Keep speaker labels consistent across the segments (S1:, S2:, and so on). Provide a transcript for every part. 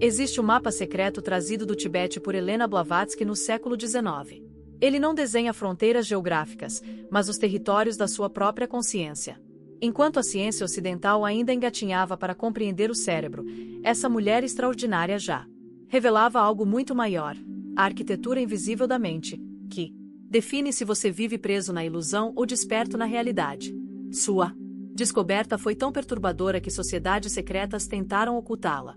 S1: Existe um mapa secreto trazido do Tibete por Helena Blavatsky no século XIX. Ele não desenha fronteiras geográficas, mas os territórios da sua própria consciência. Enquanto a ciência ocidental ainda engatinhava para compreender o cérebro, essa mulher extraordinária já revelava algo muito maior, a arquitetura invisível da mente, que define se você vive preso na ilusão ou desperto na realidade. Sua descoberta foi tão perturbadora que sociedades secretas tentaram ocultá-la.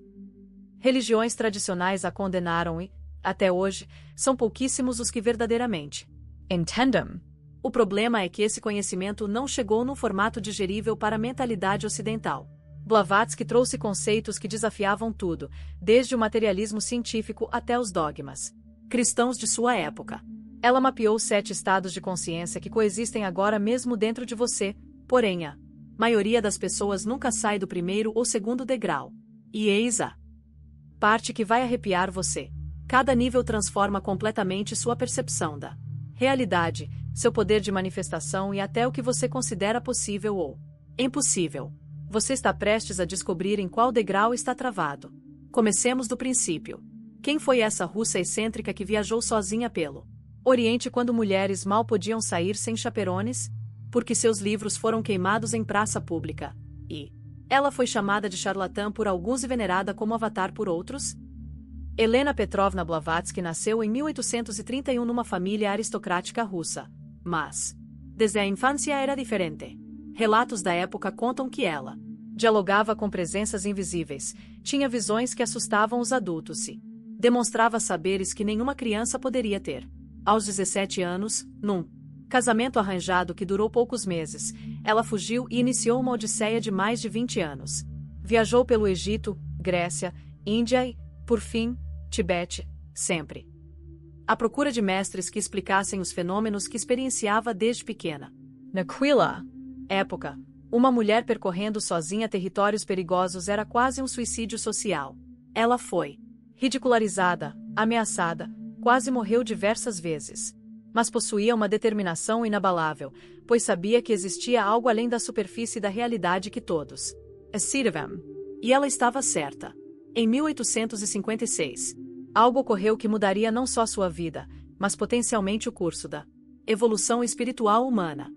S1: Religiões tradicionais a condenaram e, até hoje, são pouquíssimos os que verdadeiramente entendem. O problema é que esse conhecimento não chegou num formato digerível para a mentalidade ocidental. Blavatsky trouxe conceitos que desafiavam tudo, desde o materialismo científico até os dogmas cristãos de sua época. Ela mapeou 7 estados de consciência que coexistem agora mesmo dentro de você, porém a maioria das pessoas nunca sai do primeiro ou segundo degrau. E eis a parte que vai arrepiar você. Cada nível transforma completamente sua percepção da realidade, seu poder de manifestação e até o que você considera possível ou impossível. Você está prestes a descobrir em qual degrau está travado. Comecemos do princípio. Quem foi essa russa excêntrica que viajou sozinha pelo Oriente quando mulheres mal podiam sair sem chaperones? Porque seus livros foram queimados em praça pública. E ela foi chamada de charlatã por alguns e venerada como avatar por outros? Helena Petrovna Blavatsky nasceu em 1831 numa família aristocrática russa. Mas, desde a infância era diferente. Relatos da época contam que ela dialogava com presenças invisíveis, tinha visões que assustavam os adultos e demonstrava saberes que nenhuma criança poderia ter. Aos 17 anos, num casamento arranjado que durou poucos meses, ela fugiu e iniciou uma odisseia de mais de 20 anos. Viajou pelo Egito, Grécia, Índia e, por fim, Tibete, sempre à procura de mestres que explicassem os fenômenos que experienciava desde pequena. Naquela época, uma mulher percorrendo sozinha territórios perigosos era quase um suicídio social. Ela foi ridicularizada, ameaçada, quase morreu diversas vezes. Mas possuía uma determinação inabalável, pois sabia que existia algo além da superfície da realidade que todos aceitam. E ela estava certa. Em 1856, algo ocorreu que mudaria não só sua vida, mas potencialmente o curso da evolução espiritual humana.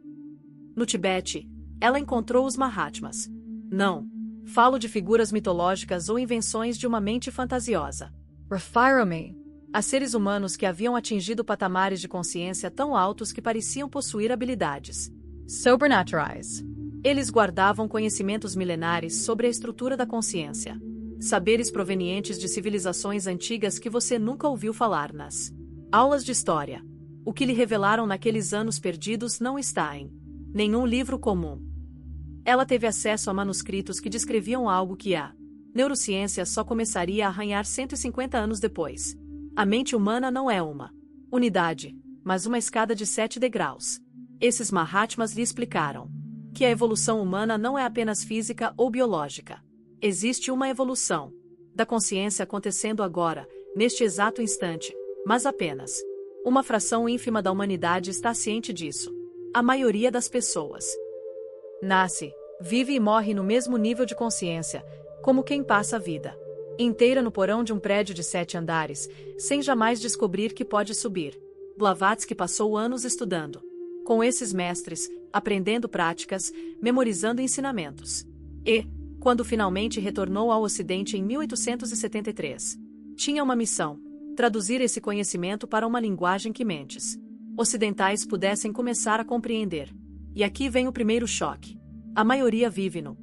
S1: No Tibete, ela encontrou os Mahatmas. Não falo de figuras mitológicas ou invenções de uma mente fantasiosa. Refiro-me a seres humanos que haviam atingido patamares de consciência tão altos que pareciam possuir habilidades sobrenaturais. Eles guardavam conhecimentos milenares sobre a estrutura da consciência. Saberes provenientes de civilizações antigas que você nunca ouviu falar nas aulas de história. O que lhe revelaram naqueles anos perdidos não está em nenhum livro comum. Ela teve acesso a manuscritos que descreviam algo que a neurociência só começaria a arranhar 150 anos depois. A mente humana não é uma unidade, mas uma escada de 7 degraus. Esses Mahatmas lhe explicaram que a evolução humana não é apenas física ou biológica. Existe uma evolução da consciência acontecendo agora, neste exato instante, mas apenas uma fração ínfima da humanidade está ciente disso. A maioria das pessoas nasce, vive e morre no mesmo nível de consciência, como quem passa a vida inteira no porão de um prédio de 7 andares, sem jamais descobrir que pode subir. Blavatsky passou anos estudando com esses mestres, aprendendo práticas, memorizando ensinamentos. E, quando finalmente retornou ao Ocidente em 1873, tinha uma missão: traduzir esse conhecimento para uma linguagem que mentes ocidentais pudessem começar a compreender. E aqui vem o primeiro choque. A maioria vive no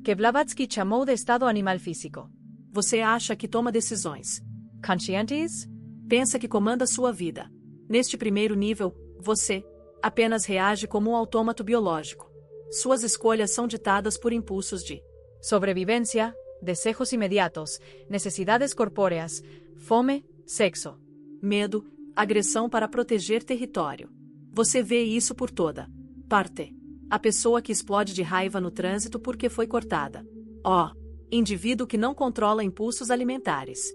S1: que Blavatsky chamou de estado animal físico. Você acha que toma decisões conscientes? Pensa que comanda sua vida. Neste primeiro nível, você apenas reage como um autômato biológico. Suas escolhas são ditadas por impulsos de sobrevivência, desejos imediatos, necessidades corpóreas, fome, sexo, medo, agressão para proteger território. Você vê isso por toda parte. A pessoa que explode de raiva no trânsito porque foi cortada. Indivíduo que não controla impulsos alimentares.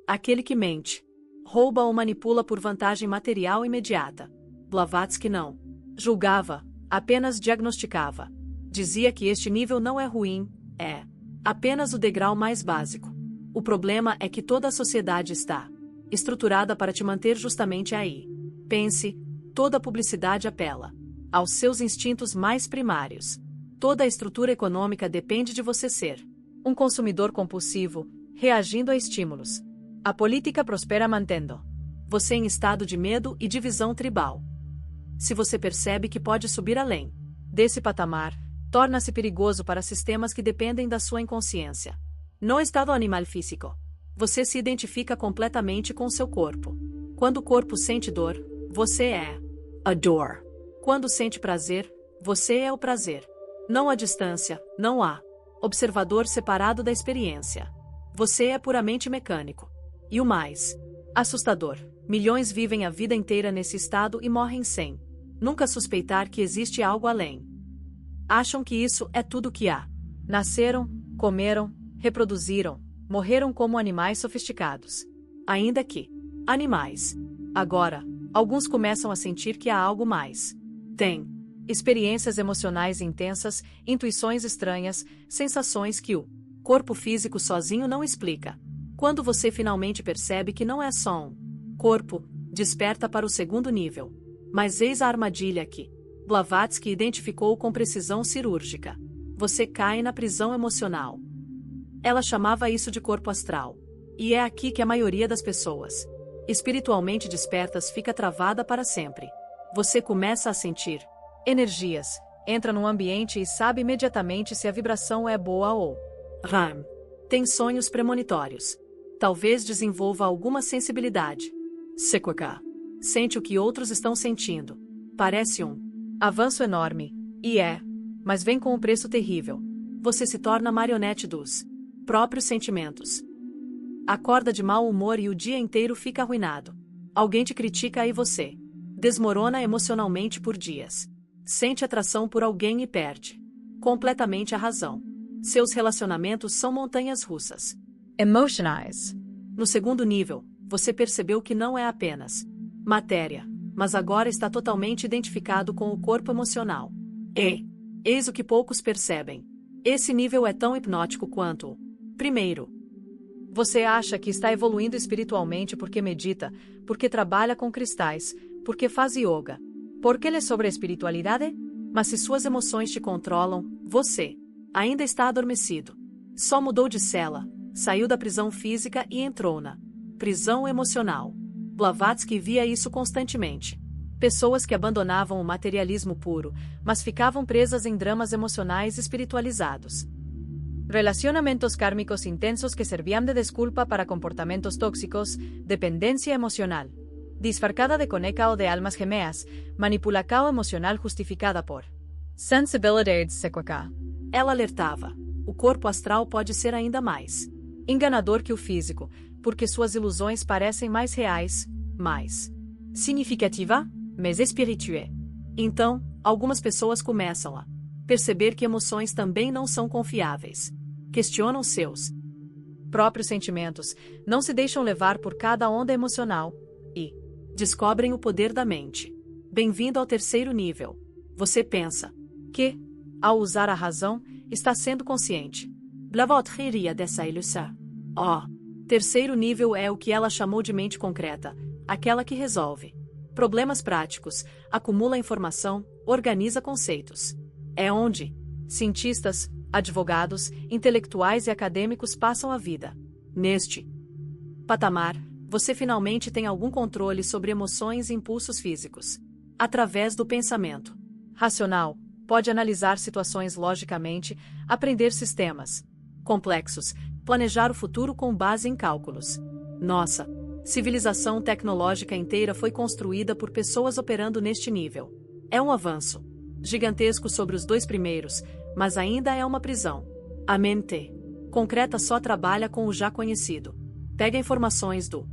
S1: Aquele que mente, rouba ou manipula por vantagem material imediata. Blavatsky não julgava, apenas diagnosticava. Dizia que este nível não é ruim, é apenas o degrau mais básico. O problema é que toda a sociedade está estruturada para te manter justamente aí. Pense, toda a publicidade apela aos seus instintos mais primários. Toda a estrutura econômica depende de você ser um consumidor compulsivo, reagindo a estímulos. A política prospera mantendo você em estado de medo e divisão tribal. Se você percebe que pode subir além desse patamar, torna-se perigoso para sistemas que dependem da sua inconsciência. No estado animal físico, você se identifica completamente com seu corpo. Quando o corpo sente dor, você é a dor. Quando sente prazer, você é o prazer. Não há distância, não há observador separado da experiência. Você é puramente mecânico. E o mais assustador, milhões vivem a vida inteira nesse estado e morrem sem nunca suspeitar que existe algo além. Acham que isso é tudo que há. Nasceram, comeram, reproduziram, morreram como animais sofisticados. Ainda que animais. Agora, alguns começam a sentir que há algo mais. Tem experiências emocionais intensas, intuições estranhas, sensações que o corpo físico sozinho não explica. Quando você finalmente percebe que não é só um corpo, desperta para o segundo nível. Mas eis a armadilha que Blavatsky identificou com precisão cirúrgica. Você cai na prisão emocional. Ela chamava isso de corpo astral. E é aqui que a maioria das pessoas espiritualmente despertas fica travada para sempre. Você começa a sentir energias, entra num ambiente e sabe imediatamente se a vibração é boa ou ruim. Tem sonhos premonitórios. Talvez desenvolva alguma sensibilidade. Sequoia. Sente o que outros estão sentindo. Parece um avanço enorme. E é. Mas vem com um preço terrível. Você se torna marionete dos próprios sentimentos. Acorda de mau humor e o dia inteiro fica arruinado. Alguém te critica e você desmorona emocionalmente por dias. Sente atração por alguém e perde completamente a razão. Seus relacionamentos são montanhas russas. Emotionize. No segundo nível, você percebeu que não é apenas matéria, mas agora está totalmente identificado com o corpo emocional. E eis o que poucos percebem. Esse nível é tão hipnótico quanto o primeiro. Você acha que está evoluindo espiritualmente porque medita, porque trabalha com cristais, porque faz yoga, porque lê sobre a espiritualidade? Mas se suas emoções te controlam, você ainda está adormecido. Só mudou de cela, saiu da prisão física e entrou na prisão emocional. Blavatsky via isso constantemente. Pessoas que abandonavam o materialismo puro, mas ficavam presas em dramas emocionais espiritualizados. Relacionamentos kármicos intensos que servían de desculpa para comportamientos tóxicos, dependencia emocional. Disfarçada de coneca o de almas gemeas, manipulação emocional justificada por sensibilidades sequoia. Ela alertava. O corpo astral pode ser ainda mais enganador que o físico, porque suas ilusões parecem mais reais, mais significativa, mas espirituée. Então, algumas pessoas começam a perceber que emoções também não são confiáveis. Questionam seus próprios sentimentos, não se deixam levar por cada onda emocional e descobrem o poder da mente. Bem-vindo ao terceiro nível. Você pensa que, ao usar a razão, está sendo consciente. Blavatsky ria dessa ilusão. Terceiro nível é o que ela chamou de mente concreta, aquela que resolve problemas práticos, acumula informação, organiza conceitos. É onde cientistas, advogados, intelectuais e acadêmicos passam a vida. Neste patamar, você finalmente tem algum controle sobre emoções e impulsos físicos. Através do pensamento racional, pode analisar situações logicamente, aprender sistemas complexos, planejar o futuro com base em cálculos. Nossa civilização tecnológica inteira foi construída por pessoas operando neste nível. É um avanço gigantesco sobre os dois primeiros, mas ainda é uma prisão. A mente concreta só trabalha com o já conhecido. Pega informações do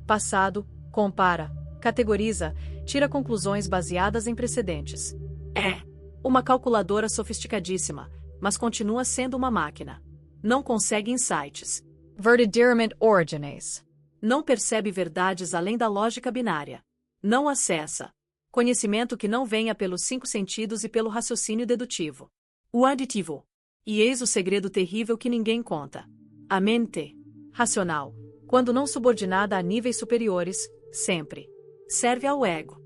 S1: passado, compara, categoriza, tira conclusões baseadas em precedentes. É uma calculadora sofisticadíssima, mas continua sendo uma máquina. Não consegue insights verdadeiramente originais. Não percebe verdades além da lógica binária. Não acessa conhecimento que não venha pelos 5 sentidos e pelo raciocínio dedutivo. O aditivo. E eis o segredo terrível que ninguém conta. A mente racional, quando não subordinada a níveis superiores, sempre serve ao ego.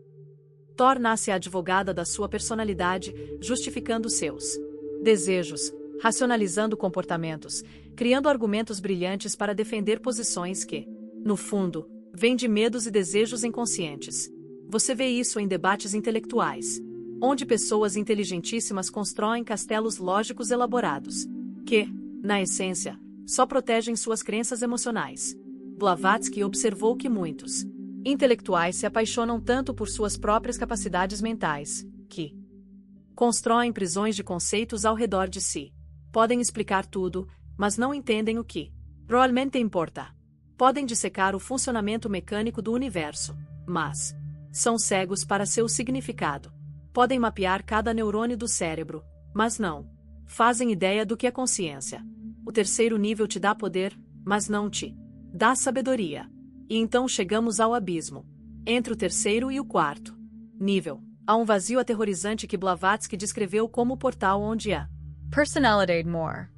S1: Torna-se a advogada da sua personalidade, justificando seus desejos, racionalizando comportamentos, criando argumentos brilhantes para defender posições que, no fundo, vêm de medos e desejos inconscientes. Você vê isso em debates intelectuais, onde pessoas inteligentíssimas constroem castelos lógicos elaborados, que, na essência, só protegem suas crenças emocionais. Blavatsky observou que muitos intelectuais se apaixonam tanto por suas próprias capacidades mentais, que constroem prisões de conceitos ao redor de si. Podem explicar tudo, mas não entendem o que realmente importa. Podem dissecar o funcionamento mecânico do universo, mas são cegos para seu significado. Podem mapear cada neurônio do cérebro, mas não fazem ideia do que é consciência. O terceiro nível te dá poder, mas não te dá sabedoria. E então chegamos ao abismo. Entre o terceiro e o quarto nível, há um vazio aterrorizante que Blavatsky descreveu como o portal onde há personalidade more.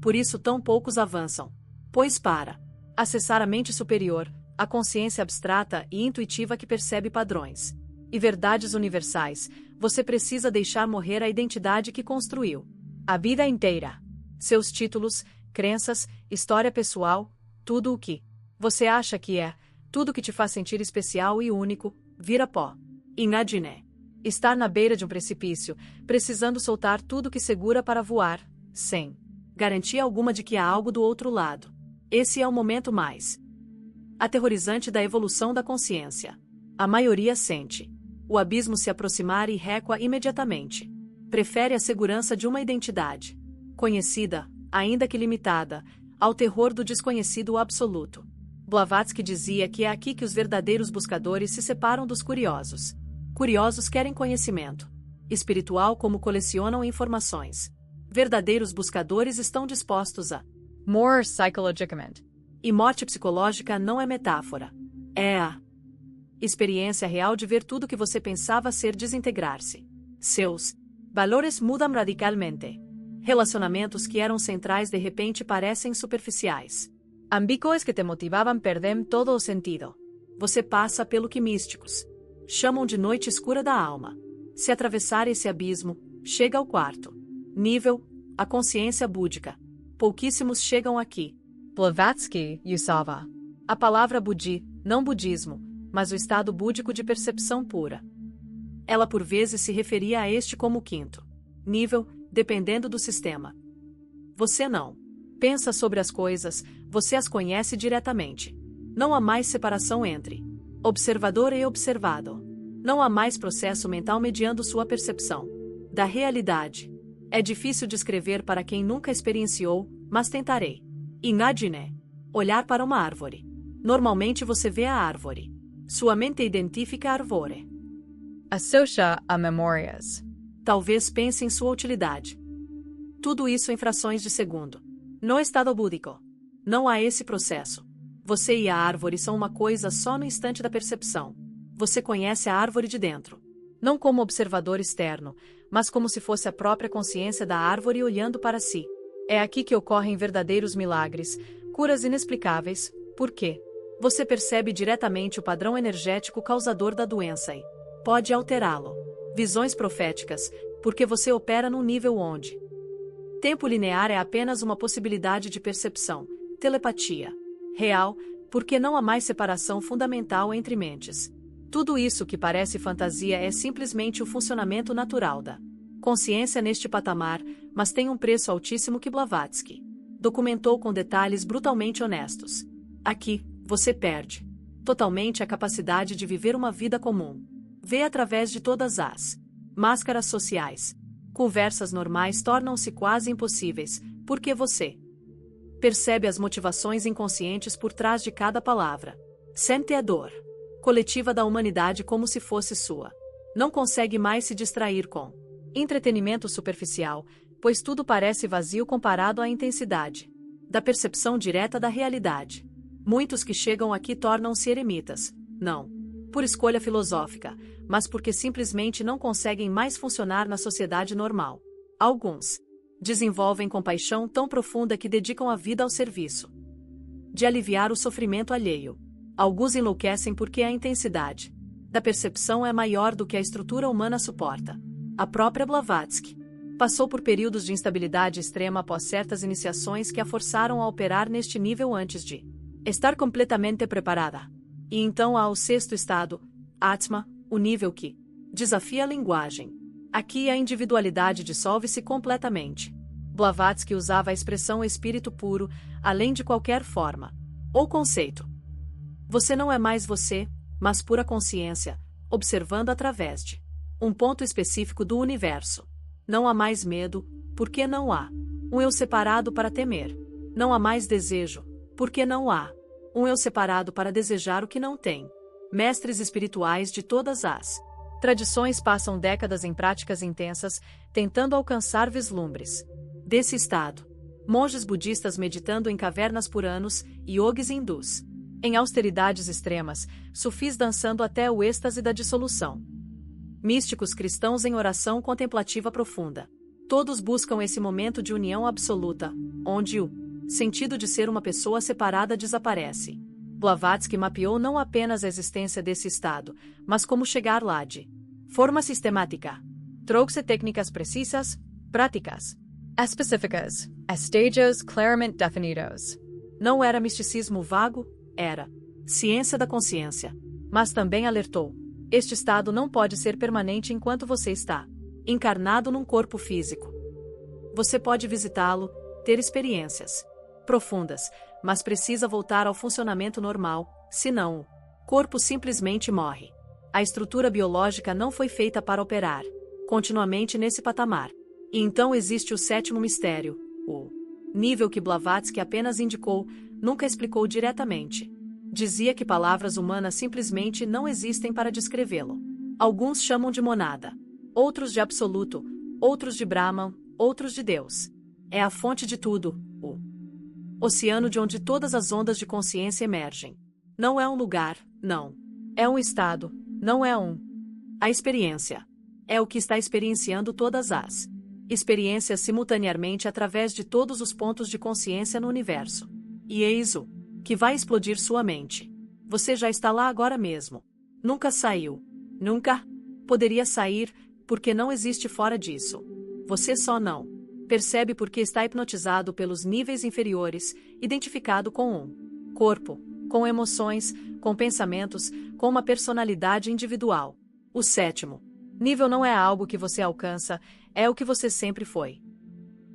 S1: Por isso tão poucos avançam. Pois para acessar a mente superior, a consciência abstrata e intuitiva que percebe padrões e verdades universais, você precisa deixar morrer a identidade que construiu a vida inteira. Seus títulos, crenças, história pessoal, tudo o que você acha que é, tudo que te faz sentir especial e único, vira pó. Imagine estar na beira de um precipício, precisando soltar tudo que segura para voar, sem garantia alguma de que há algo do outro lado. Esse é o momento mais aterrorizante da evolução da consciência. A maioria sente o abismo se aproximar e recua imediatamente. Prefere a segurança de uma identidade conhecida, ainda que limitada, ao terror do desconhecido absoluto. Blavatsky dizia que é aqui que os verdadeiros buscadores se separam dos curiosos. Curiosos querem conhecimento espiritual como colecionam informações. Verdadeiros buscadores estão dispostos a more psychologicamente. E morte psicológica não é metáfora. É a experiência real de ver tudo que você pensava ser desintegrar-se. Seus valores mudam radicalmente. Relacionamentos que eram centrais de repente parecem superficiais. Ambíguos que te motivavam perdem todo o sentido. Você passa pelo que místicos chamam de noite escura da alma. Se atravessar esse abismo, chega ao quarto nível, a consciência búdica. Pouquíssimos chegam aqui. Blavatsky usava a palavra budi, não budismo, mas o estado búdico de percepção pura. Ela por vezes se referia a este como o quinto nível, dependendo do sistema. Você não pensa sobre as coisas, você as conhece diretamente. Não há mais separação entre observador e observado. Não há mais processo mental mediando sua percepção da realidade. É difícil descrever para quem nunca experienciou, mas tentarei. Imagine olhar para uma árvore. Normalmente você vê a árvore. Sua mente identifica a árvore. Associa a memórias. Talvez pense em sua utilidade. Tudo isso em frações de segundo. No estado búdico, não há esse processo. Você e a árvore são uma coisa só no instante da percepção. Você conhece a árvore de dentro. Não como observador externo, mas como se fosse a própria consciência da árvore olhando para si. É aqui que ocorrem verdadeiros milagres, curas inexplicáveis, porque você percebe diretamente o padrão energético causador da doença e pode alterá-lo. Visões proféticas, porque você opera num nível onde tempo linear é apenas uma possibilidade de percepção. Telepatia real, porque não há mais separação fundamental entre mentes. Tudo isso que parece fantasia é simplesmente o funcionamento natural da consciência neste patamar, mas tem um preço altíssimo que Blavatsky documentou com detalhes brutalmente honestos. Aqui, você perde totalmente a capacidade de viver uma vida comum. Vê através de todas as máscaras sociais. Conversas normais tornam-se quase impossíveis, porque você percebe as motivações inconscientes por trás de cada palavra. Sente a dor coletiva da humanidade como se fosse sua. Não consegue mais se distrair com entretenimento superficial, pois tudo parece vazio comparado à intensidade da percepção direta da realidade. Muitos que chegam aqui tornam-se eremitas, não por escolha filosófica, mas porque simplesmente não conseguem mais funcionar na sociedade normal. Alguns desenvolvem compaixão tão profunda que dedicam a vida ao serviço de aliviar o sofrimento alheio. Alguns enlouquecem porque a intensidade da percepção é maior do que a estrutura humana suporta. A própria Blavatsky passou por períodos de instabilidade extrema após certas iniciações que a forçaram a operar neste nível antes de estar completamente preparada. E então há o sexto estado, Atma, o nível que desafia a linguagem. Aqui a individualidade dissolve-se completamente. Blavatsky usava a expressão espírito puro, além de qualquer forma ou conceito. Você não é mais você, mas pura consciência, observando através de um ponto específico do universo. Não há mais medo, porque não há um eu separado para temer. Não há mais desejo, porque não há um eu separado para desejar o que não tem. Mestres espirituais de todas as tradições passam décadas em práticas intensas, tentando alcançar vislumbres desse estado. Monges budistas meditando em cavernas por anos, yogis hindus em austeridades extremas, sufis dançando até o êxtase da dissolução. Místicos cristãos em oração contemplativa profunda. Todos buscam esse momento de união absoluta, onde o sentido de ser uma pessoa separada desaparece. Blavatsky mapeou não apenas a existência desse estado, mas como chegar lá de forma sistemática. Trouxe técnicas precisas, práticas, específicas, estágios claramente definidos. Não era misticismo vago, era ciência da consciência. Mas também alertou: este estado não pode ser permanente enquanto você está encarnado num corpo físico. Você pode visitá-lo, ter experiências profundas, mas precisa voltar ao funcionamento normal, senão o corpo simplesmente morre. A estrutura biológica não foi feita para operar continuamente nesse patamar. E então existe o sétimo mistério, o nível que Blavatsky apenas indicou, nunca explicou diretamente. Dizia que palavras humanas simplesmente não existem para descrevê-lo. Alguns chamam de monada, outros de absoluto, outros de Brahman, outros de Deus. É a fonte de tudo, o oceano de onde todas as ondas de consciência emergem. Não é um lugar, não. É um estado, não é a experiência. É o que está experienciando todas as experiências simultaneamente através de todos os pontos de consciência no universo. E eis o que vai explodir sua mente. Você já está lá agora mesmo. Nunca saiu. Nunca poderia sair, porque não existe fora disso. Você só não percebe porque está hipnotizado pelos níveis inferiores, identificado com um corpo, com emoções, com pensamentos, com uma personalidade individual. O sétimo nível não é algo que você alcança, é o que você sempre foi.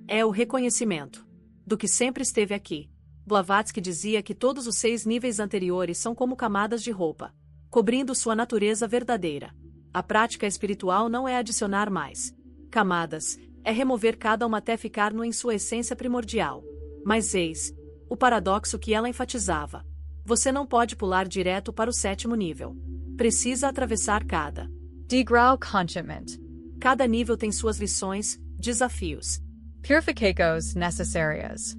S1: É o reconhecimento do que sempre esteve aqui. Blavatsky dizia que todos os 6 níveis anteriores são como camadas de roupa, cobrindo sua natureza verdadeira. A prática espiritual não é adicionar mais camadas, é remover cada uma até ficar no em sua essência primordial. Mas eis o paradoxo que ela enfatizava. Você não pode pular direto para o sétimo nível. Precisa atravessar cada degrau conscientemente. Cada nível tem suas lições, desafios, purificações necessárias.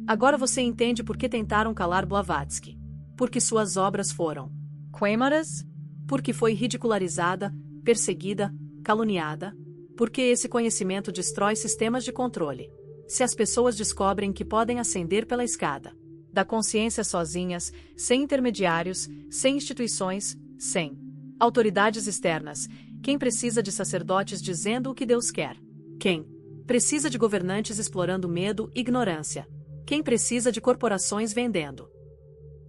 S1: Agora você entende por que tentaram calar Blavatsky. Porque suas obras foram queimadas? Porque foi ridicularizada, perseguida, caluniada? Porque esse conhecimento destrói sistemas de controle. Se as pessoas descobrem que podem ascender pela escada da consciência sozinhas, sem intermediários, sem instituições, sem autoridades externas, quem precisa de sacerdotes dizendo o que Deus quer? Quem precisa de governantes explorando medo e ignorância? Quem precisa de corporações vendendo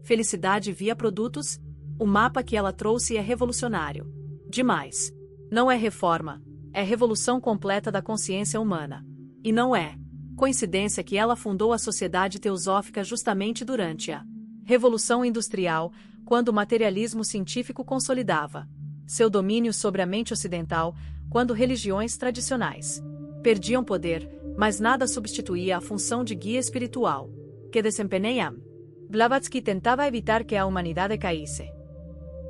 S1: felicidade via produtos? O mapa que ela trouxe é revolucionário demais. Não é reforma, é revolução completa da consciência humana. E não é coincidência que ela fundou a Sociedade Teosófica justamente durante a Revolução Industrial, quando o materialismo científico consolidava seu domínio sobre a mente ocidental, quando religiões tradicionais perdiam poder, mas nada substituía a função de guia espiritual que desempenham. Blavatsky tentava evitar que a humanidade caísse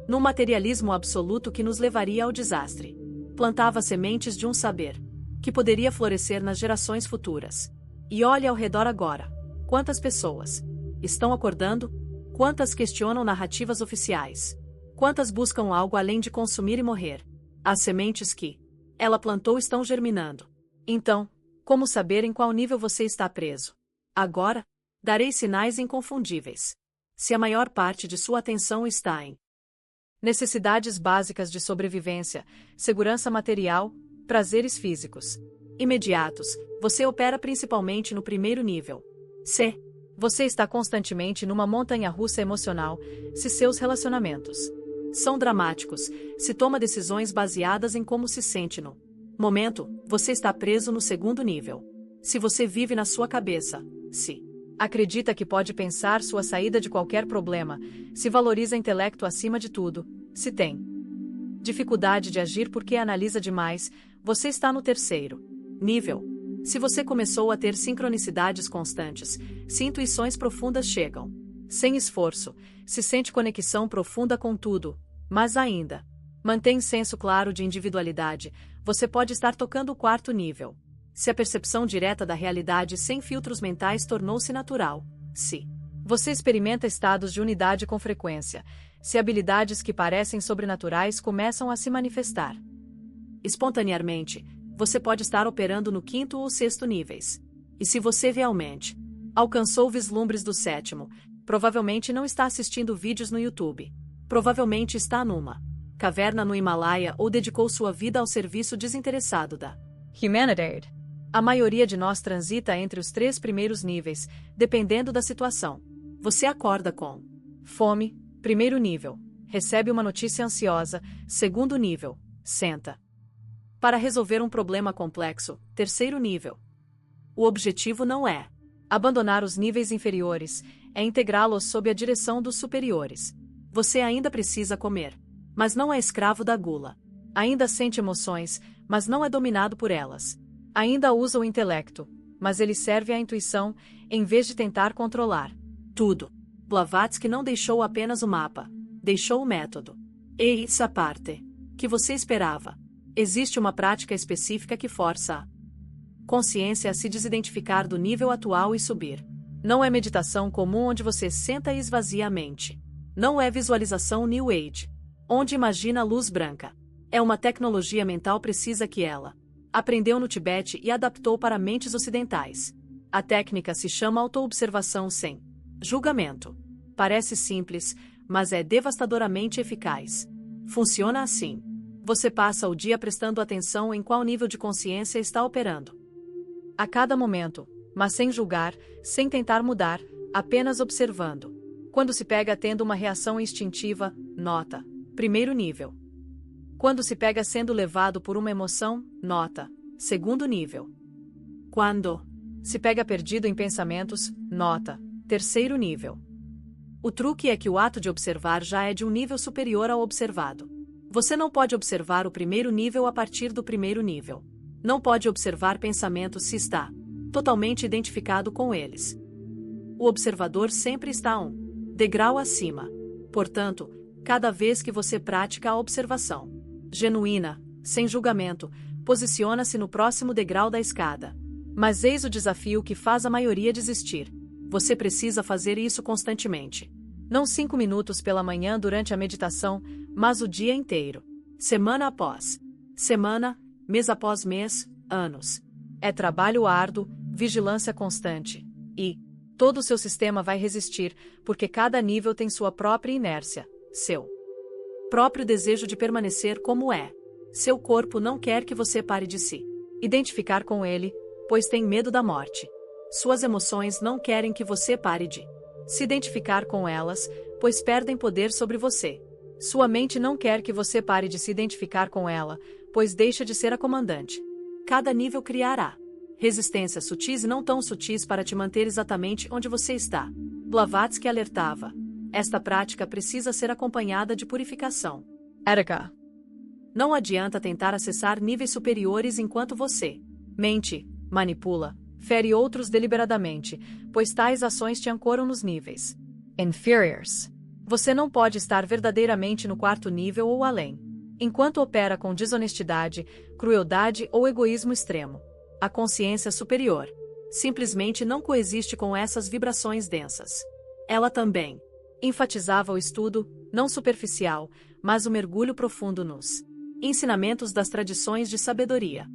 S1: num materialismo absoluto que nos levaria ao desastre. Plantava sementes de um saber que poderia florescer nas gerações futuras. E olhe ao redor agora. Quantas pessoas estão acordando? Quantas questionam narrativas oficiais? Quantas buscam algo além de consumir e morrer? As sementes que ela plantou estão germinando. Então, como saber em qual nível você está preso? Agora, Darei sinais inconfundíveis. Se a maior parte de sua atenção está em necessidades básicas de sobrevivência, segurança material, prazeres físicos imediatos, você opera principalmente no primeiro nível. C. Você está constantemente numa montanha-russa emocional, se seus relacionamentos são dramáticos, se toma decisões baseadas em como se sente no momento, você está preso no segundo nível. Se você vive na sua cabeça, se acredita que pode pensar sua saída de qualquer problema, se valoriza intelecto acima de tudo, se tem dificuldade de agir porque analisa demais, você está no terceiro nível. Se você começou a ter sincronicidades constantes, se intuições profundas chegam sem esforço, se sente conexão profunda com tudo, mas ainda mantém senso claro de individualidade, você pode estar tocando o quarto nível. Se a percepção direta da realidade sem filtros mentais tornou-se natural, se você experimenta estados de unidade com frequência, se habilidades que parecem sobrenaturais começam a se manifestar espontaneamente, você pode estar operando no quinto ou sexto níveis. E se você realmente alcançou vislumbres do sétimo, provavelmente não está assistindo vídeos no YouTube. Provavelmente está numa caverna no Himalaia ou dedicou sua vida ao serviço desinteressado da humanidade. A maioria de nós transita entre os 3 primeiros níveis, dependendo da situação. Você acorda com fome, primeiro nível. Recebe uma notícia ansiosa, segundo nível. Senta para resolver um problema complexo, terceiro nível. O objetivo não é abandonar os níveis inferiores, é integrá-los sob a direção dos superiores. Você ainda precisa comer, mas não é escravo da gula. Ainda sente emoções, mas não é dominado por elas. Ainda usa o intelecto, mas ele serve à intuição, em vez de tentar controlar tudo. Blavatsky não deixou apenas o mapa, deixou o método. E essa parte que você esperava. Existe uma prática específica que força a consciência a se desidentificar do nível atual e subir. Não é meditação comum onde você senta e esvazia a mente. Não é visualização New Age, onde imagina a luz branca. É uma tecnologia mental precisa que ela aprendeu no Tibete e adaptou para mentes ocidentais. A técnica se chama autoobservação sem julgamento. Parece simples, mas é devastadoramente eficaz. Funciona assim. Você passa o dia prestando atenção em qual nível de consciência está operando. A cada momento, mas sem julgar, sem tentar mudar, apenas observando. Quando se pega tendo uma reação instintiva, nota. Primeiro nível. Quando se pega sendo levado por uma emoção, nota. Segundo nível. Quando se pega perdido em pensamentos, nota. Terceiro nível. O truque é que o ato de observar já é de um nível superior ao observado. Você não pode observar o primeiro nível a partir do primeiro nível. Não pode observar pensamentos se está totalmente identificado com eles. O observador sempre está um degrau acima. Portanto, cada vez que você pratica a observação genuína, sem julgamento, posiciona-se no próximo degrau da escada. Mas eis o desafio que faz a maioria desistir. Você precisa fazer isso constantemente. Não 5 minutos pela manhã durante a meditação, mas o dia inteiro. Semana após semana, mês após mês, anos. É trabalho árduo, vigilância constante. E todo o seu sistema vai resistir, porque cada nível tem sua própria inércia, seu próprio desejo de permanecer como é. Seu corpo não quer que você pare de se identificar com ele, pois tem medo da morte. Suas emoções não querem que você pare de se identificar com elas, pois perdem poder sobre você. Sua mente não quer que você pare de se identificar com ela, pois deixa de ser a comandante. Cada nível criará resistências sutis e não tão sutis para te manter exatamente onde você está. Blavatsky alertava. Esta prática precisa ser acompanhada de purificação. Ética. Não adianta tentar acessar níveis superiores enquanto você mente, manipula, fere outros deliberadamente, pois tais ações te ancoram nos níveis inferiors. Você não pode estar verdadeiramente no quarto nível ou além, enquanto opera com desonestidade, crueldade ou egoísmo extremo. A consciência superior simplesmente não coexiste com essas vibrações densas. Ela também enfatizava o estudo, não superficial, mas o mergulho profundo nos ensinamentos das tradições de sabedoria.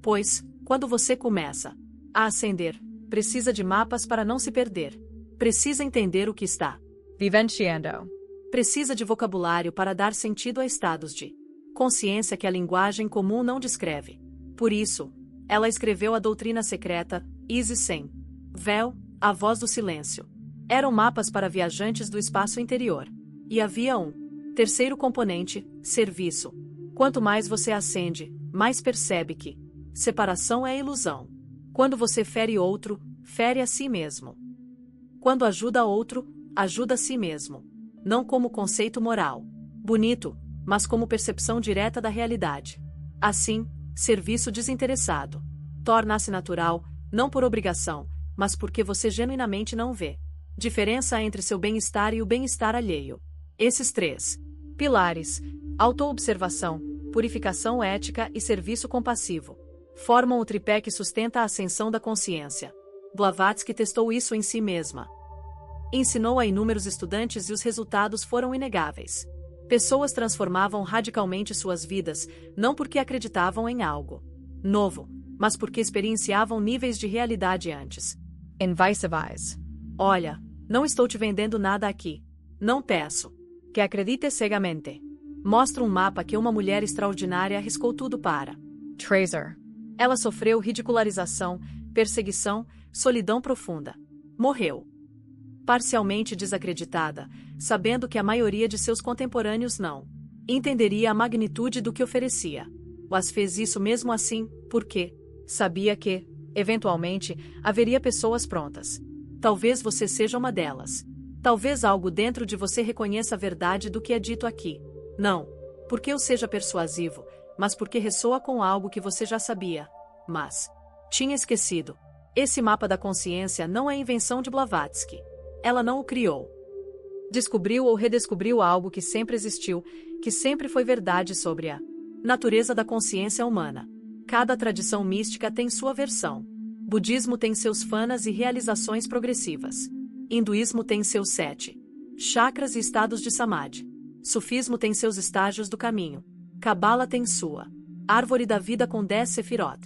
S1: Pois, quando você começa a ascender, Precisa de mapas para não se perder. Precisa entender o que está vivenciando. Precisa de vocabulário para dar sentido a estados de consciência que a linguagem comum não descreve. Por isso, ela escreveu a doutrina secreta, Easy Sem Véu, a voz do silêncio. Eram mapas para viajantes do espaço interior. E havia um terceiro componente, serviço. Quanto mais você acende, mais percebe que separação é ilusão. Quando você fere outro, fere a si mesmo. Quando ajuda outro, ajuda a si mesmo. Não como conceito moral, bonito, mas como percepção direta da realidade. Assim, serviço desinteressado torna-se natural, não por obrigação, mas porque você genuinamente não vê diferença entre seu bem-estar e o bem-estar alheio. Esses três pilares, autoobservação, purificação ética e serviço compassivo, formam o tripé que sustenta a ascensão da consciência. Blavatsky testou isso em si mesma. Ensinou a inúmeros estudantes e os resultados foram inegáveis. Pessoas transformavam radicalmente suas vidas, não porque acreditavam em algo novo, mas porque experienciavam níveis de realidade antes. And vice versa. Olha, não estou te vendendo nada aqui. Não peço que acredite cegamente. Mostro um mapa que uma mulher extraordinária arriscou tudo para trazer. Ela sofreu ridicularização, perseguição, solidão profunda. Morreu. Parcialmente desacreditada, sabendo que a maioria de seus contemporâneos não entenderia a magnitude do que oferecia. Mas fez isso mesmo assim, porque sabia que, eventualmente, haveria pessoas prontas. Talvez você seja uma delas. Talvez algo dentro de você reconheça a verdade do que é dito aqui. Não, porque eu seja persuasivo, mas porque ressoa com algo que você já sabia. Mas tinha esquecido. Esse mapa da consciência não é invenção de Blavatsky. Ela não o criou. Descobriu ou redescobriu algo que sempre existiu, que sempre foi verdade sobre a natureza da consciência humana. Cada tradição mística tem sua versão. Budismo tem seus fanas e realizações progressivas. Hinduísmo tem seus 7 chakras e estados de samadhi. Sufismo tem seus estágios do caminho. Cabala tem sua árvore da vida com 10 sefirot.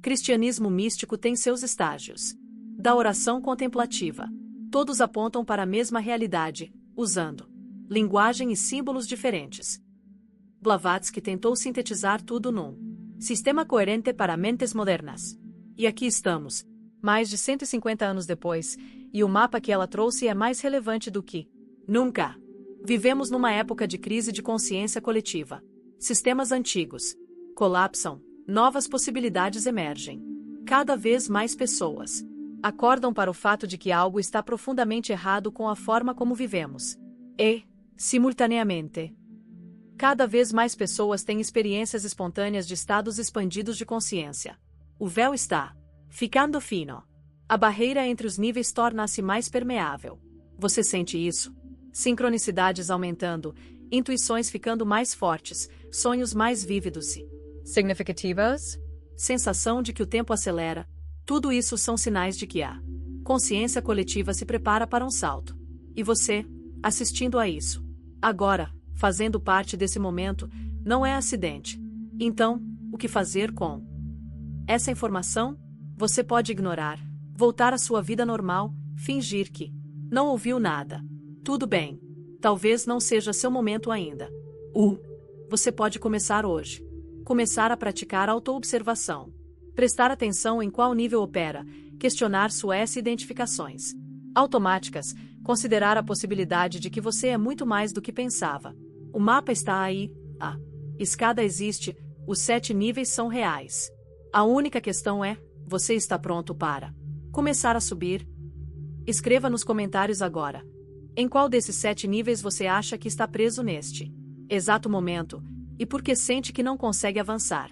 S1: Cristianismo místico tem seus estágios. Da oração contemplativa. Todos apontam para a mesma realidade, usando linguagem e símbolos diferentes. Blavatsky tentou sintetizar tudo num sistema coerente para mentes modernas. E aqui estamos, mais de 150 anos depois, e o mapa que ela trouxe é mais relevante do que nunca. Vivemos numa época de crise de consciência coletiva. Sistemas antigos colapsam, novas possibilidades emergem. Cada vez mais pessoas acordam para o fato de que algo está profundamente errado com a forma como vivemos. E, simultaneamente, cada vez mais pessoas têm experiências espontâneas de estados expandidos de consciência. O véu está ficando fino. A barreira entre os níveis torna-se mais permeável. Você sente isso? Sincronicidades aumentando, intuições ficando mais fortes, sonhos mais vívidos e significativos? Sensação de que o tempo acelera. Tudo isso são sinais de que a consciência coletiva se prepara para um salto. E você, assistindo a isso, agora, fazendo parte desse momento, não é acidente. Então, o que fazer com essa informação? Você pode ignorar, voltar à sua vida normal, fingir que não ouviu nada. Tudo bem. Talvez não seja seu momento ainda. Você pode começar hoje. Começar a praticar autoobservação. Prestar atenção em qual nível opera, questionar suas identificações automáticas, considerar a possibilidade de que você é muito mais do que pensava. O mapa está aí, a escada existe, os 7 níveis são reais. A única questão é, você está pronto para começar a subir? Escreva nos comentários agora. Em qual desses 7 níveis você acha que está preso neste exato momento, e por que sente que não consegue avançar?